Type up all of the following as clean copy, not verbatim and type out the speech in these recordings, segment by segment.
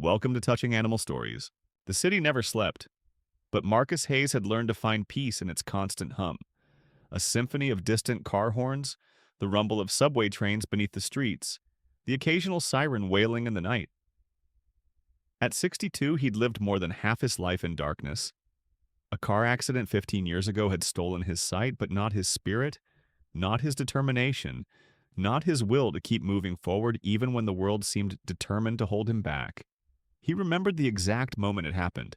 Welcome to Touching Animal Stories. The city never slept, but Marcus Hayes had learned to find peace in its constant hum. A symphony of distant car horns, the rumble of subway trains beneath the streets, the occasional siren wailing in the night. At 62, he'd lived more than half his life in darkness. A car accident 15 years ago had stolen his sight, but not his spirit, not his determination, not his will to keep moving forward even when the world seemed determined to hold him back. He remembered the exact moment it happened,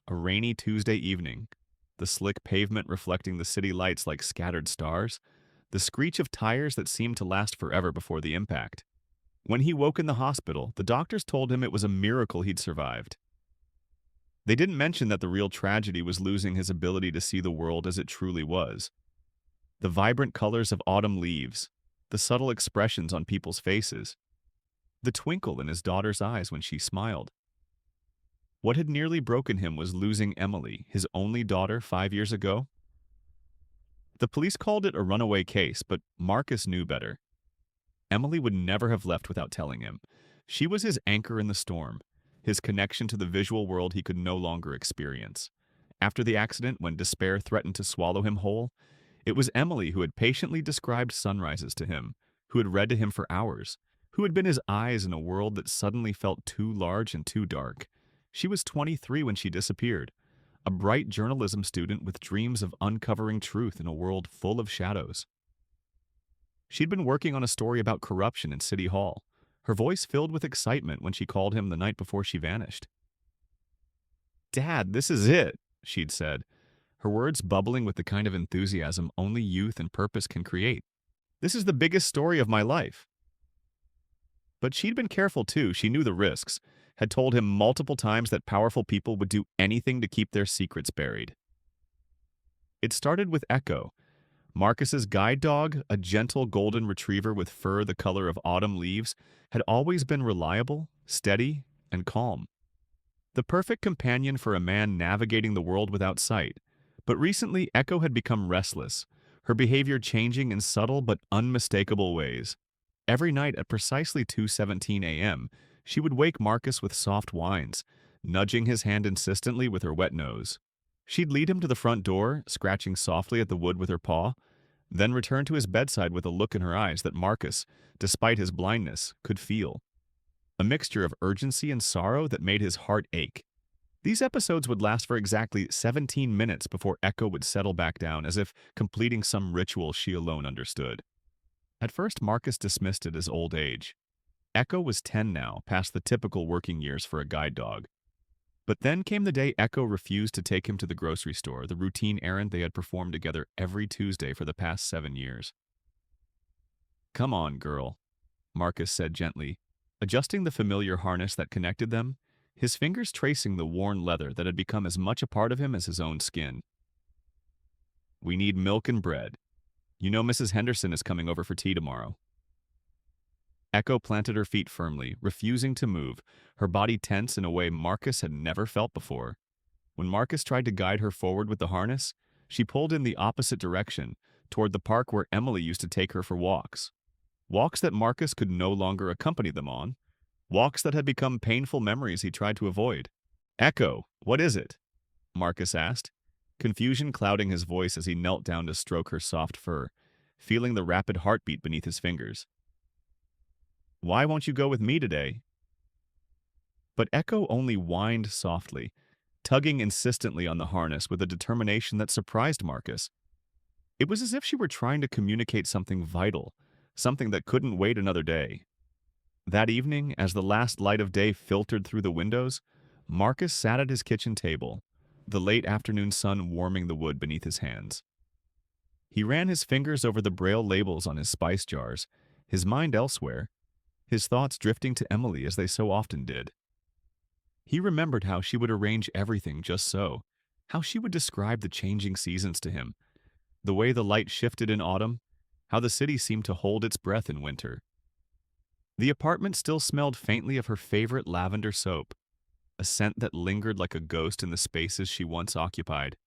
a rainy Tuesday evening, the slick pavement reflecting the city lights like scattered stars, the screech of tires that seemed to last forever before the impact. When he woke in the hospital, the doctors told him it was a miracle he'd survived. They didn't mention that the real tragedy was losing his ability to see the world as it truly was. The vibrant colors of autumn leaves, the subtle expressions on people's faces, the twinkle in his daughter's eyes when she smiled. What had nearly broken him was losing Emily, his only daughter, 5 years ago. The police called it a runaway case, but Marcus knew better. Emily would never have left without telling him. She was his anchor in the storm, his connection to the visual world he could no longer experience. After the accident, when despair threatened to swallow him whole, it was Emily who had patiently described sunrises to him, who had read to him for hours, who had been his eyes in a world that suddenly felt too large and too dark. She was 23 when she disappeared, a bright journalism student with dreams of uncovering truth in a world full of shadows. She'd been working on a story about corruption in City Hall, her voice filled with excitement when she called him the night before she vanished. "Dad, this is it," she'd said, her words bubbling with the kind of enthusiasm only youth and purpose can create. "This is the biggest story of my life." But she'd been careful too. She knew the risks, had told him multiple times that powerful people would do anything to keep their secrets buried. It started with Echo, Marcus's guide dog, a gentle golden retriever with fur the color of autumn leaves, had always been reliable, steady, and calm. The perfect companion for a man navigating the world without sight. But recently, Echo had become restless, her behavior changing in subtle but unmistakable ways. Every night at precisely 2:17 a.m., she would wake Marcus with soft whines, nudging his hand insistently with her wet nose. She'd lead him to the front door, scratching softly at the wood with her paw, then return to his bedside with a look in her eyes that Marcus, despite his blindness, could feel. A mixture of urgency and sorrow that made his heart ache. These episodes would last for exactly 17 minutes before Echo would settle back down, as if completing some ritual she alone understood. At first, Marcus dismissed it as old age. Echo was 10 now, past the typical working years for a guide dog. But then came the day Echo refused to take him to the grocery store, the routine errand they had performed together every Tuesday for the past 7 years. "Come on, girl," Marcus said gently, adjusting the familiar harness that connected them, his fingers tracing the worn leather that had become as much a part of him as his own skin. "We need milk and bread. You know Mrs. Henderson is coming over for tea tomorrow." Echo planted her feet firmly, refusing to move, her body tense in a way Marcus had never felt before. When Marcus tried to guide her forward with the harness, she pulled in the opposite direction, toward the park where Emily used to take her for walks. Walks that Marcus could no longer accompany them on. Walks that had become painful memories he tried to avoid. "Echo, what is it?" Marcus asked, confusion clouding his voice as he knelt down to stroke her soft fur, feeling the rapid heartbeat beneath his fingers. "Why won't you go with me today?" But Echo only whined softly, tugging insistently on the harness with a determination that surprised Marcus. It was as if she were trying to communicate something vital, something that couldn't wait another day. That evening, as the last light of day filtered through the windows, Marcus sat at his kitchen table, the late afternoon sun warming the wood beneath his hands. He ran his fingers over the braille labels on his spice jars, his mind elsewhere, his thoughts drifting to Emily as they so often did. He remembered how she would arrange everything just so, how she would describe the changing seasons to him, the way the light shifted in autumn, how the city seemed to hold its breath in winter. The apartment still smelled faintly of her favorite lavender soap, a scent that lingered like a ghost in the spaces she once occupied.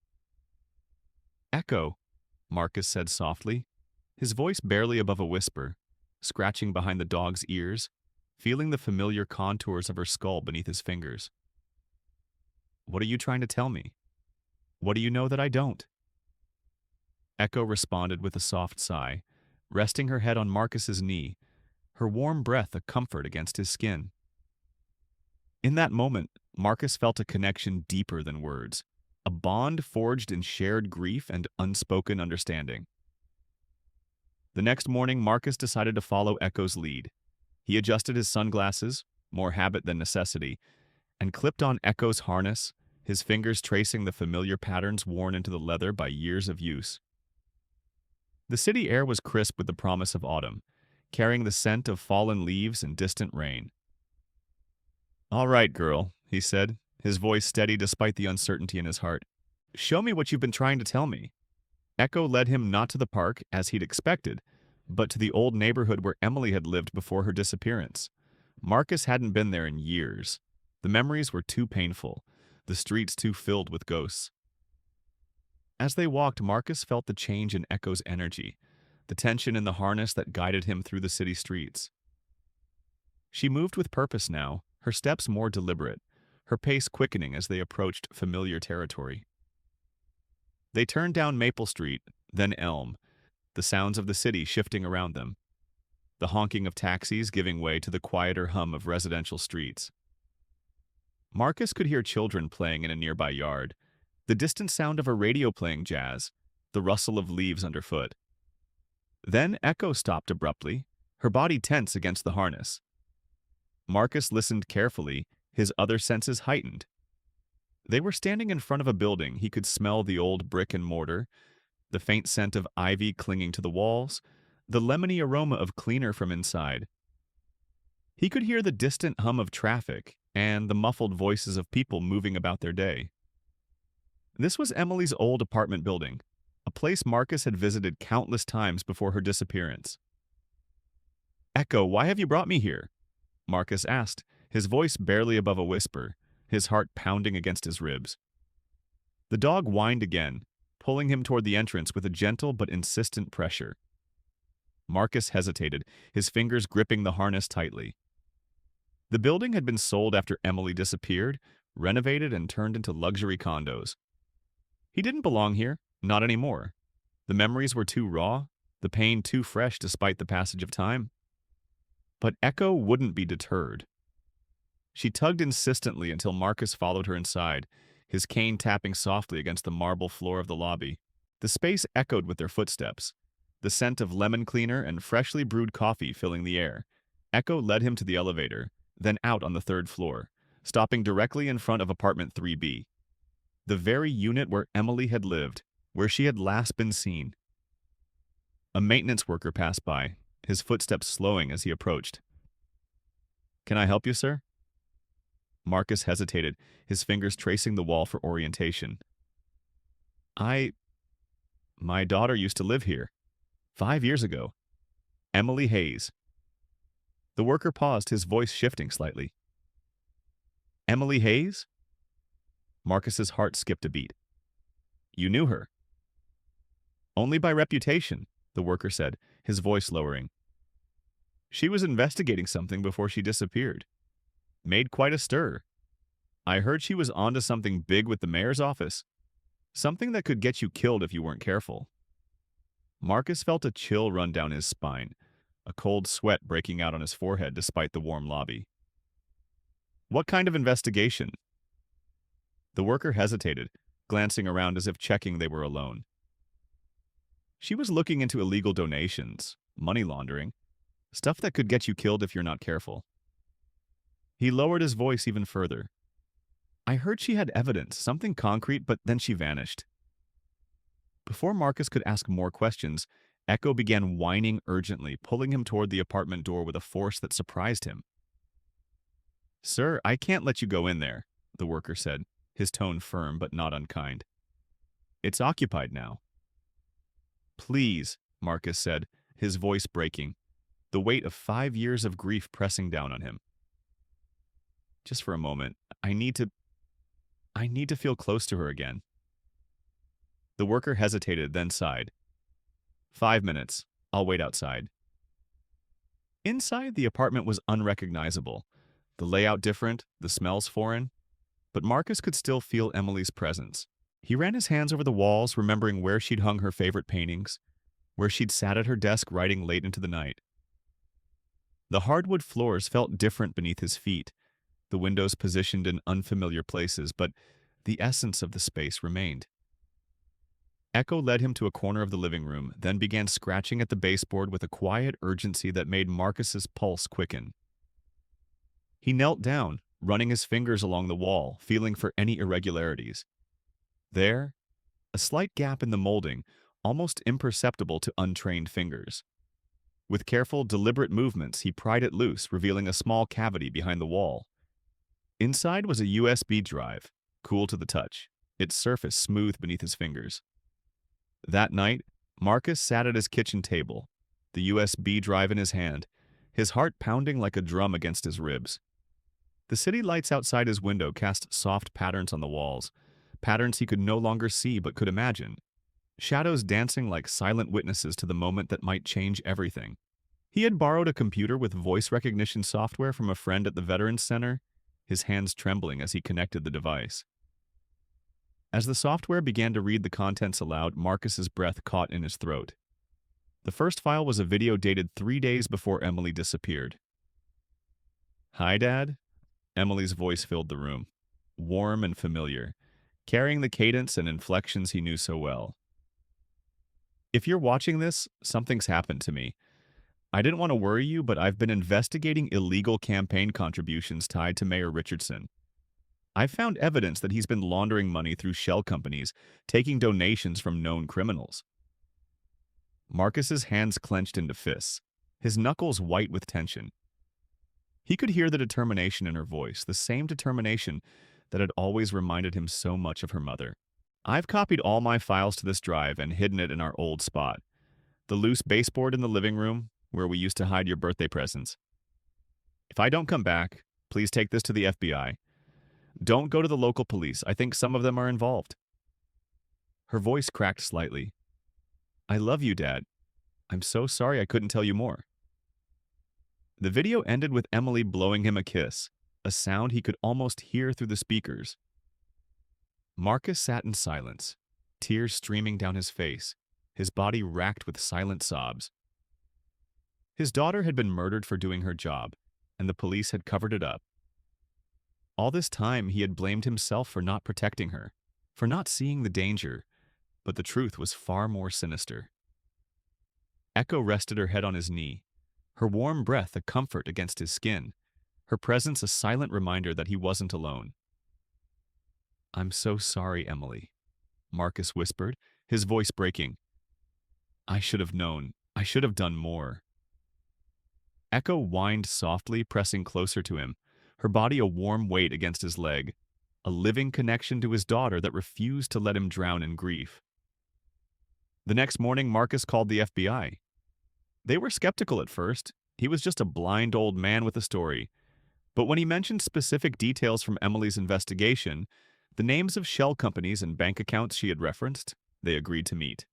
"Echo," Marcus said softly, his voice barely above a whisper, scratching behind the dog's ears, feeling the familiar contours of her skull beneath his fingers. "What are you trying to tell me? What do you know that I don't?" Echo responded with a soft sigh, resting her head on Marcus's knee, her warm breath a comfort against his skin. In that moment, Marcus felt a connection deeper than words, a bond forged in shared grief and unspoken understanding. The next morning, Marcus decided to follow Echo's lead. He adjusted his sunglasses, more habit than necessity, and clipped on Echo's harness, his fingers tracing the familiar patterns worn into the leather by years of use. The city air was crisp with the promise of autumn, carrying the scent of fallen leaves and distant rain. "All right, girl," he said, his voice steady despite the uncertainty in his heart. "Show me what you've been trying to tell me." Echo led him not to the park, as he'd expected, but to the old neighborhood where Emily had lived before her disappearance. Marcus hadn't been there in years. The memories were too painful, the streets too filled with ghosts. As they walked, Marcus felt the change in Echo's energy, the tension in the harness that guided him through the city streets. She moved with purpose now, her steps more deliberate, her pace quickening as they approached familiar territory. They turned down Maple Street, then Elm, the sounds of the city shifting around them, the honking of taxis giving way to the quieter hum of residential streets. Marcus could hear children playing in a nearby yard, the distant sound of a radio playing jazz, the rustle of leaves underfoot. Then Echo stopped abruptly, her body tense against the harness. Marcus listened carefully, his other senses heightened. They were standing in front of a building. He could smell the old brick and mortar, the faint scent of ivy clinging to the walls, the lemony aroma of cleaner from inside. He could hear the distant hum of traffic and the muffled voices of people moving about their day. This was Emily's old apartment building, a place Marcus had visited countless times before her disappearance. "Echo, why have you brought me here?" Marcus asked, his voice barely above a whisper, his heart pounding against his ribs. The dog whined again, pulling him toward the entrance with a gentle but insistent pressure. Marcus hesitated, his fingers gripping the harness tightly. The building had been sold after Emily disappeared, renovated and turned into luxury condos. He didn't belong here, not anymore. The memories were too raw, the pain too fresh despite the passage of time. But Echo wouldn't be deterred. She tugged insistently until Marcus followed her inside, his cane tapping softly against the marble floor of the lobby. The space echoed with their footsteps, the scent of lemon cleaner and freshly brewed coffee filling the air. Echo led him to the elevator, then out on the third floor, stopping directly in front of apartment 3B. The very unit where Emily had lived, where she had last been seen. A maintenance worker passed by, his footsteps slowing as he approached. "Can I help you, sir?" Marcus hesitated, his fingers tracing the wall for orientation. My daughter used to live here. 5 years ago. Emily Hayes." The worker paused, his voice shifting slightly. "Emily Hayes?" Marcus's heart skipped a beat. "You knew her?" "Only by reputation," the worker said, his voice lowering. "She was investigating something before she disappeared. Made quite a stir. I heard she was onto something big with the mayor's office. Something that could get you killed if you weren't careful." Marcus felt a chill run down his spine, a cold sweat breaking out on his forehead despite the warm lobby. "What kind of investigation?" The worker hesitated, glancing around as if checking they were alone. "She was looking into illegal donations, money laundering, stuff that could get you killed if you're not careful." He lowered his voice even further. "I heard she had evidence, something concrete, but then she vanished." Before Marcus could ask more questions, Echo began whining urgently, pulling him toward the apartment door with a force that surprised him. "Sir, I can't let you go in there," the worker said, his tone firm but not unkind. "It's occupied now." "Please," Marcus said, his voice breaking, the weight of 5 years of grief pressing down on him. "Just for a moment. I need to feel close to her again." The worker hesitated, then sighed. 5 minutes. I'll wait outside." Inside, the apartment was unrecognizable. The layout different, the smells foreign, but Marcus could still feel Emily's presence. He ran his hands over the walls, remembering where she'd hung her favorite paintings, where she'd sat at her desk writing late into the night. The hardwood floors felt different beneath his feet, the windows positioned in unfamiliar places, but the essence of the space remained. Echo led him to a corner of the living room, then began scratching at the baseboard with a quiet urgency that made Marcus's pulse quicken. He knelt down, running his fingers along the wall, feeling for any irregularities. There, a slight gap in the molding, almost imperceptible to untrained fingers. With careful, deliberate movements, he pried it loose, revealing a small cavity behind the wall. Inside was a USB drive, cool to the touch, its surface smooth beneath his fingers. That night, Marcus sat at his kitchen table, the USB drive in his hand, his heart pounding like a drum against his ribs. The city lights outside his window cast soft patterns on the walls, patterns he could no longer see but could imagine, shadows dancing like silent witnesses to the moment that might change everything. He had borrowed a computer with voice recognition software from a friend at the Veterans Center, his hands trembling as he connected the device. As the software began to read the contents aloud, Marcus's breath caught in his throat. The first file was a video dated 3 days before Emily disappeared. "Hi, Dad?" Emily's voice filled the room, warm and familiar, carrying the cadence and inflections he knew so well. "If you're watching this, something's happened to me. I didn't want to worry you, but I've been investigating illegal campaign contributions tied to Mayor Richardson. I've found evidence that he's been laundering money through shell companies, taking donations from known criminals." Marcus's hands clenched into fists, his knuckles white with tension. He could hear the determination in her voice, the same determination that had always reminded him so much of her mother. "I've copied all my files to this drive and hidden it in our old spot. The loose baseboard in the living room, where we used to hide your birthday presents. If I don't come back, please take this to the FBI. Don't go to the local police. I think some of them are involved." Her voice cracked slightly. "I love you, Dad. I'm so sorry I couldn't tell you more." The video ended with Emily blowing him a kiss, a sound he could almost hear through the speakers. Marcus sat in silence, tears streaming down his face, his body racked with silent sobs. His daughter had been murdered for doing her job, and the police had covered it up. All this time, he had blamed himself for not protecting her, for not seeing the danger, but the truth was far more sinister. Echo rested her head on his knee, her warm breath a comfort against his skin, her presence a silent reminder that he wasn't alone. "I'm so sorry, Emily," Marcus whispered, his voice breaking. "I should have known. I should have done more." Echo whined softly, pressing closer to him, her body a warm weight against his leg, a living connection to his daughter that refused to let him drown in grief. The next morning, Marcus called the FBI. They were skeptical at first. He was just a blind old man with a story. But when he mentioned specific details from Emily's investigation, the names of shell companies and bank accounts she had referenced, they agreed to meet.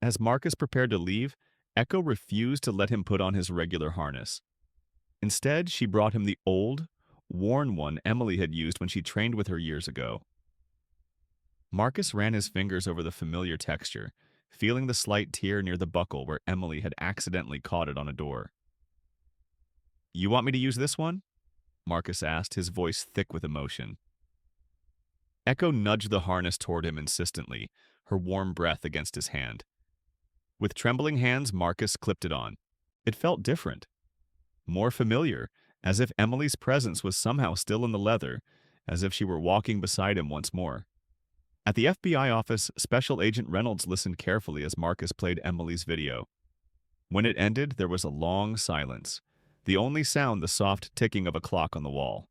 As Marcus prepared to leave, Echo refused to let him put on his regular harness. Instead, she brought him the old, worn one Emily had used when she trained with her years ago. Marcus ran his fingers over the familiar texture, feeling the slight tear near the buckle where Emily had accidentally caught it on a door. "You want me to use this one?" Marcus asked, his voice thick with emotion. Echo nudged the harness toward him insistently, her warm breath against his hand. With trembling hands, Marcus clipped it on. It felt different, more familiar, as if Emily's presence was somehow still in the leather, as if she were walking beside him once more. At the FBI office, Special Agent Reynolds listened carefully as Marcus played Emily's video. When it ended, there was a long silence, the only sound the soft ticking of a clock on the wall.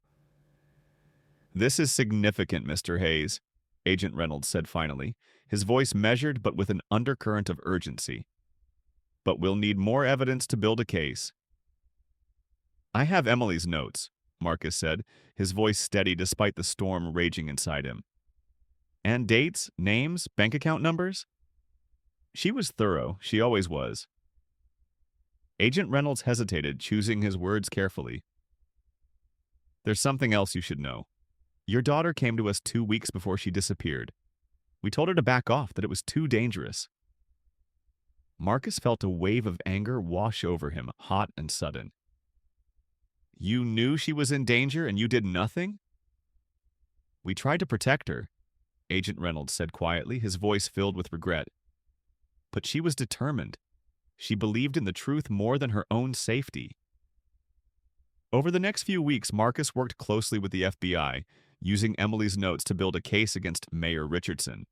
"This is significant, Mr. Hayes," Agent Reynolds said finally, his voice measured but with an undercurrent of urgency. "But we'll need more evidence to build a case." "I have Emily's notes," Marcus said, his voice steady despite the storm raging inside him. "And dates, names, bank account numbers?" She was thorough, she always was. Agent Reynolds hesitated, choosing his words carefully. There's something else you should know. Your daughter came to us 2 weeks before she disappeared. We told her to back off, that it was too dangerous. Marcus felt a wave of anger wash over him, hot and sudden. You knew she was in danger and you did nothing? We tried to protect her, Agent Reynolds said quietly, his voice filled with regret. But she was determined. She believed in the truth more than her own safety. Over the next few weeks, Marcus worked closely with the FBI, using Emily's notes to build a case against Mayor Richardson.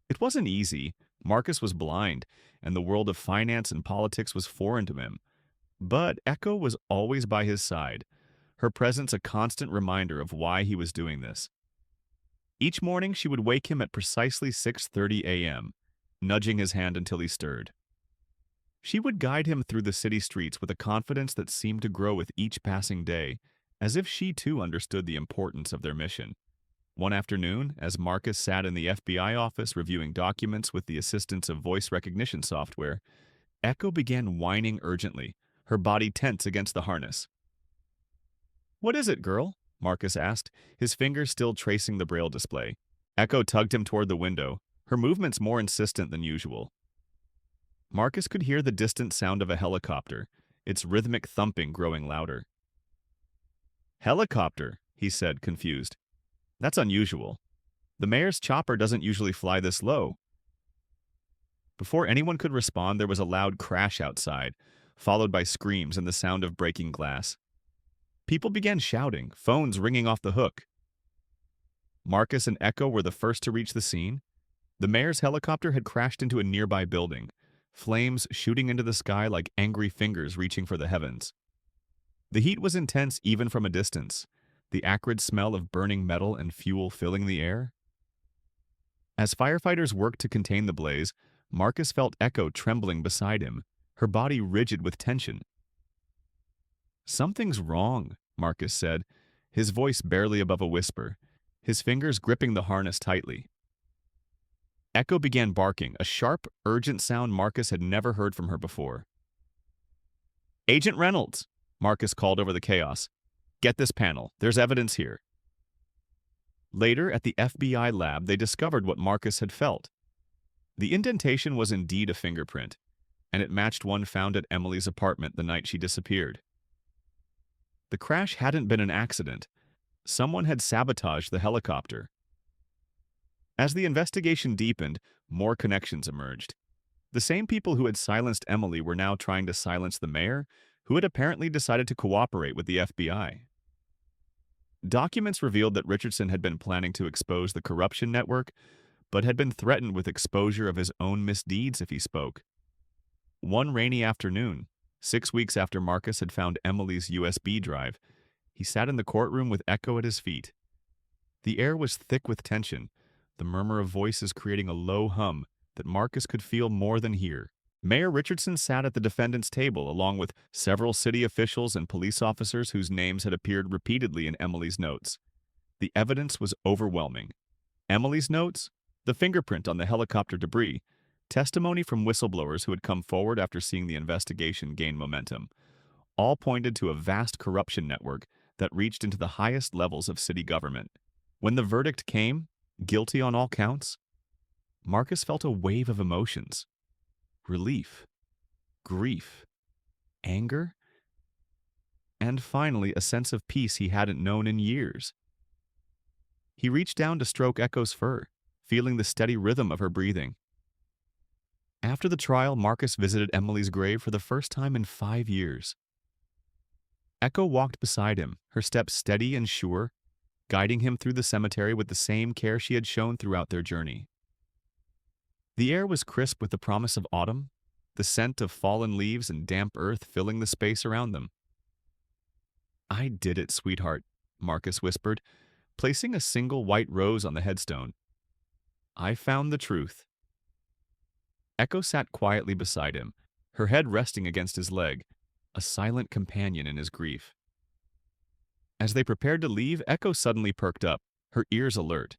It wasn't easy. Marcus was blind, and the world of finance and politics was foreign to him. But Echo was always by his side, her presence a constant reminder of why he was doing this. Each morning, she would wake him at precisely 6:30 a.m., nudging his hand until he stirred. She would guide him through the city streets with a confidence that seemed to grow with each passing day, as if she too understood the importance of their mission. One afternoon, as Marcus sat in the FBI office reviewing documents with the assistance of voice recognition software, Echo began whining urgently, her body tense against the harness. "What is it, girl?" Marcus asked, his fingers still tracing the braille display. Echo tugged him toward the window, her movements more insistent than usual. Marcus could hear the distant sound of a helicopter, its rhythmic thumping growing louder. "Helicopter," he said, confused. "That's unusual. The mayor's chopper doesn't usually fly this low." Before anyone could respond, there was a loud crash outside, followed by screams and the sound of breaking glass. People began shouting, phones ringing off the hook. Marcus and Echo were the first to reach the scene. The mayor's helicopter had crashed into a nearby building, flames shooting into the sky like angry fingers reaching for the heavens. The heat was intense even from a distance, the acrid smell of burning metal and fuel filling the air. As firefighters worked to contain the blaze, Marcus felt Echo trembling beside him, her body rigid with tension. "Something's wrong," Marcus said, his voice barely above a whisper, his fingers gripping the harness tightly. Echo began barking, a sharp, urgent sound Marcus had never heard from her before. "Agent Reynolds," Marcus called over the chaos. "Get this panel. There's evidence here." Later, at the FBI lab, they discovered what Marcus had felt. The indentation was indeed a fingerprint, and it matched one found at Emily's apartment the night she disappeared. The crash hadn't been an accident. Someone had sabotaged the helicopter. As the investigation deepened, more connections emerged. The same people who had silenced Emily were now trying to silence the mayor, who had apparently decided to cooperate with the FBI. Documents revealed that Richardson had been planning to expose the corruption network, but had been threatened with exposure of his own misdeeds if he spoke. One rainy afternoon, 6 weeks after Marcus had found Emily's USB drive, he sat in the courtroom with Echo at his feet. The air was thick with tension, the murmur of voices creating a low hum that Marcus could feel more than hear. Mayor Richardson sat at the defendant's table along with several city officials and police officers whose names had appeared repeatedly in Emily's notes. The evidence was overwhelming. Emily's notes, the fingerprint on the helicopter debris, testimony from whistleblowers who had come forward after seeing the investigation gain momentum, all pointed to a vast corruption network that reached into the highest levels of city government. When the verdict came, guilty on all counts, Marcus felt a wave of emotions. Relief, grief, anger, and finally a sense of peace he hadn't known in years. He reached down to stroke Echo's fur, feeling the steady rhythm of her breathing. After the trial, Marcus visited Emily's grave for the first time in 5 years. Echo walked beside him, her steps steady and sure, guiding him through the cemetery with the same care she had shown throughout their journey. The air was crisp with the promise of autumn, the scent of fallen leaves and damp earth filling the space around them. "I did it, sweetheart," Marcus whispered, placing a single white rose on the headstone. "I found the truth." Echo sat quietly beside him, her head resting against his leg, a silent companion in his grief. As they prepared to leave, Echo suddenly perked up, her ears alert.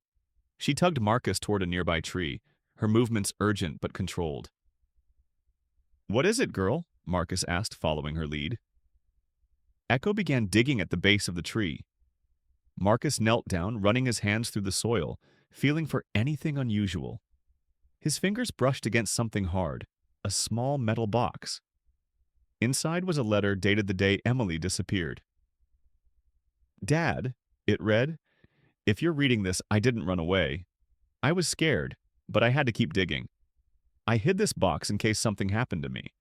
She tugged Marcus toward a nearby tree, her movements urgent but controlled. "What is it, girl?" Marcus asked, following her lead. Echo began digging at the base of the tree. Marcus knelt down, running his hands through the soil, feeling for anything unusual. His fingers brushed against something hard, a small metal box. Inside was a letter dated the day Emily disappeared. "Dad," it read, "if you're reading this, I didn't run away. I was scared, but I had to keep digging. I hid this box in case something happened to me.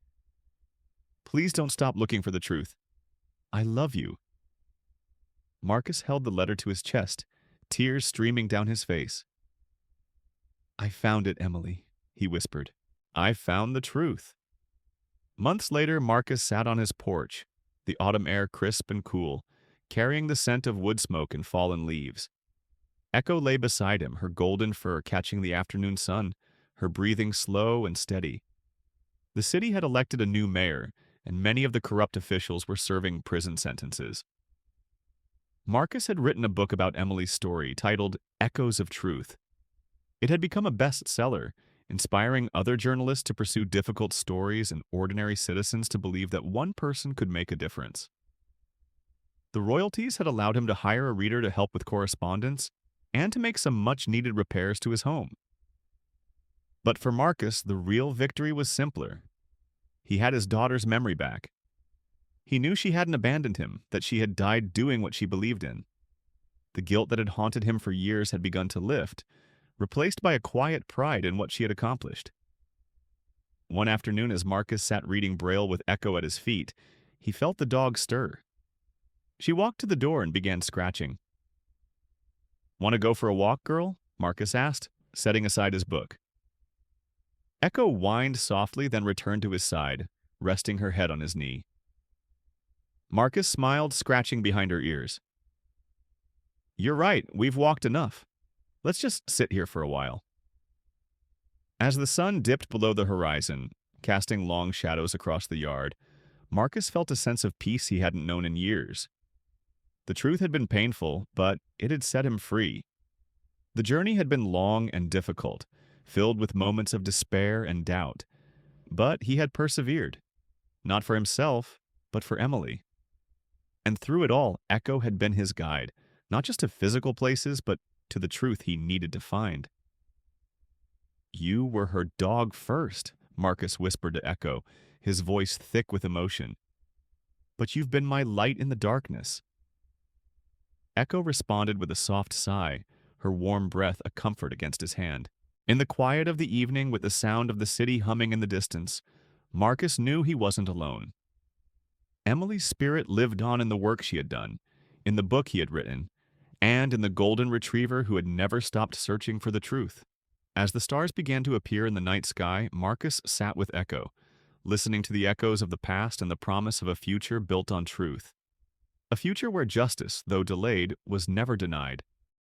Please don't stop looking for the truth. I love you." Marcus held the letter to his chest, tears streaming down his face. "I found it, Emily," he whispered. "I found the truth." Months later, Marcus sat on his porch, the autumn air crisp and cool, carrying the scent of wood smoke and fallen leaves. Echo lay beside him, her golden fur catching the afternoon sun, her breathing slow and steady. The city had elected a new mayor, and many of the corrupt officials were serving prison sentences. Marcus had written a book about Emily's story titled Echoes of Truth. It had become a bestseller, inspiring other journalists to pursue difficult stories and ordinary citizens to believe that one person could make a difference. The royalties had allowed him to hire a reader to help with correspondence and to make some much-needed repairs to his home. But for Marcus, the real victory was simpler. He had his daughter's memory back. He knew she hadn't abandoned him, that she had died doing what she believed in. The guilt that had haunted him for years had begun to lift, replaced by a quiet pride in what she had accomplished. One afternoon, as Marcus sat reading Braille with Echo at his feet, he felt the dog stir. She walked to the door and began scratching. "Want to go for a walk, girl?" Marcus asked, setting aside his book. Echo whined softly, then returned to his side, resting her head on his knee. Marcus smiled, scratching behind her ears. "You're right, we've walked enough. Let's just sit here for a while." As the sun dipped below the horizon, casting long shadows across the yard, Marcus felt a sense of peace he hadn't known in years. The truth had been painful, but it had set him free. The journey had been long and difficult, filled with moments of despair and doubt. But he had persevered, not for himself, but for Emily. And through it all, Echo had been his guide, not just to physical places, but to the truth he needed to find. "You were her dog first," Marcus whispered to Echo, his voice thick with emotion. "But you've been my light in the darkness." Echo responded with a soft sigh, her warm breath a comfort against his hand. In the quiet of the evening, with the sound of the city humming in the distance, Marcus knew he wasn't alone. Emily's spirit lived on in the work she had done, in the book he had written, and in the golden retriever who had never stopped searching for the truth. As the stars began to appear in the night sky, Marcus sat with Echo, listening to the echoes of the past and the promise of a future built on truth. A future where justice, though delayed, was never denied.